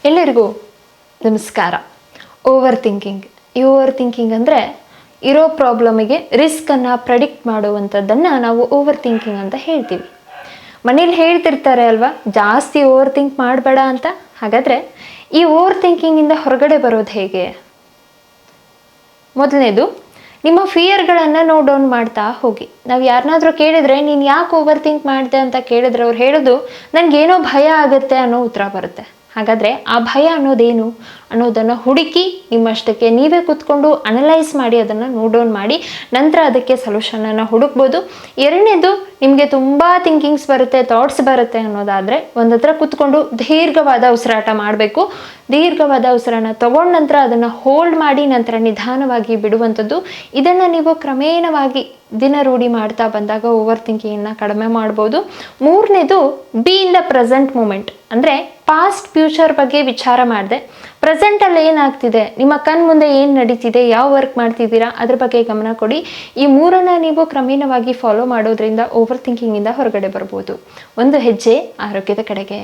ಎಲ್ಲರಿಗೂ ನಮಸ್ಕಾರ. Over thinking ಅಂದರೆ ಇರೋ ಪ್ರಾಬ್ಲಮಿಗೆ ರಿಸ್ಕನ್ನು ಪ್ರೆಡಿಕ್ಟ್ ಮಾಡುವಂಥದ್ದನ್ನು ನಾವು ಓವರ್ ಥಿಂಕಿಂಗ್ ಅಂತ ಹೇಳ್ತೀವಿ. ಮನೇಲಿ ಹೇಳ್ತಿರ್ತಾರೆ ಅಲ್ವಾ, ಜಾಸ್ತಿ ಓವರ್ ಥಿಂಕ್ ಮಾಡಬೇಡ ಅಂತ. ಹಾಗಾದರೆ ಈ ಓವರ್ ಥಿಂಕಿಂಗಿಂದ ಹೊರಗಡೆ ಬರೋದು ಹೇಗೆ? ಮೊದಲನೇದು, ನಿಮ್ಮ ಫಿಯರ್ಗಳನ್ನು ನೋಟ್ ಡೌನ್ ಮಾಡ್ತಾ ಹೋಗಿ. ನಾವು ಯಾರನ್ನಾದ್ರೂ ಕೇಳಿದರೆ ನೀನು ಯಾಕೆ ಓವರ್ ಥಿಂಕ್ ಮಾಡಿದೆ ಅಂತ ಕೇಳಿದ್ರೆ ಅವ್ರು ಹೇಳೋದು ನನಗೇನೋ ಭಯ ಆಗುತ್ತೆ ಅನ್ನೋ ಉತ್ತರ ಬರುತ್ತೆ. ಹಾಗಾದರೆ ಆ ಭಯ ಅನ್ನೋದೇನು ಅನ್ನೋದನ್ನು ಹುಡುಕಿ ನಿಮ್ಮಷ್ಟಕ್ಕೆ ನೀವೇ ಕೂತ್ಕೊಂಡು ಅನಲೈಸ್ ಮಾಡಿ ಅದನ್ನು ನೋಟ್ ಡೌನ್ ಮಾಡಿ ನಂತರ ಅದಕ್ಕೆ ಸೊಲ್ಯೂಷನನ್ನು ಹುಡುಕ್ಬೋದು. ಎರಡನೇದು, ನಿಮಗೆ ತುಂಬ ಥಿಂಕಿಂಗ್ಸ್ ಬರುತ್ತೆ, ಥಾಟ್ಸ್ ಬರುತ್ತೆ ಅನ್ನೋದಾದರೆ ಒಂದು ಹತ್ರ ಕೂತ್ಕೊಂಡು ದೀರ್ಘವಾದ ಉಸಿರಾಟ ಮಾಡಬೇಕು. ದೀರ್ಘವಾದ ಉಸಿರನ್ನು ತಗೊಂಡ ನಂತರ ಅದನ್ನು ಹೋಲ್ಡ್ ಮಾಡಿ ನಂತರ ನಿಧಾನವಾಗಿ ಬಿಡುವಂಥದ್ದು. ಇದನ್ನು ನೀವು ಕ್ರಮೇಣವಾಗಿ ದಿನ ರೂಢಿ ಮಾಡ್ತಾ ಬಂದಾಗ ಓವರ್ ಥಿಂಕಿಂಗನ್ನು ಕಡಿಮೆ ಮಾಡ್ಬೋದು. ಮೂರನೇದು, be in the present moment. ಅಂದರೆ ಪಾಸ್ಟ್ ಫ್ಯೂಚರ್ ಬಗ್ಗೆ ವಿಚಾರ ಮಾಡಿದೆ, ಪ್ರೆಸೆಂಟಲ್ಲಿ ಏನಾಗ್ತಿದೆ, ನಿಮ್ಮ ಕಣ್ಣು ಮುಂದೆ ಏನು ನಡೀತಿದೆ, ಯಾವ ವರ್ಕ್ ಮಾಡ್ತಿದ್ದೀರಾ ಅದ್ರ ಬಗ್ಗೆ ಗಮನ ಕೊಡಿ. ಈ ಮೂರನ್ನು ನೀವು ಕ್ರಮೇಣವಾಗಿ ಫಾಲೋ ಮಾಡೋದ್ರಿಂದ ಓವರ್ ಥಿಂಕಿಂಗಿಂದ ಹೊರಗಡೆ ಬರ್ಬೋದು. ಒಂದು ಹೆಜ್ಜೆ ಆರೋಗ್ಯದ ಕಡೆಗೆ.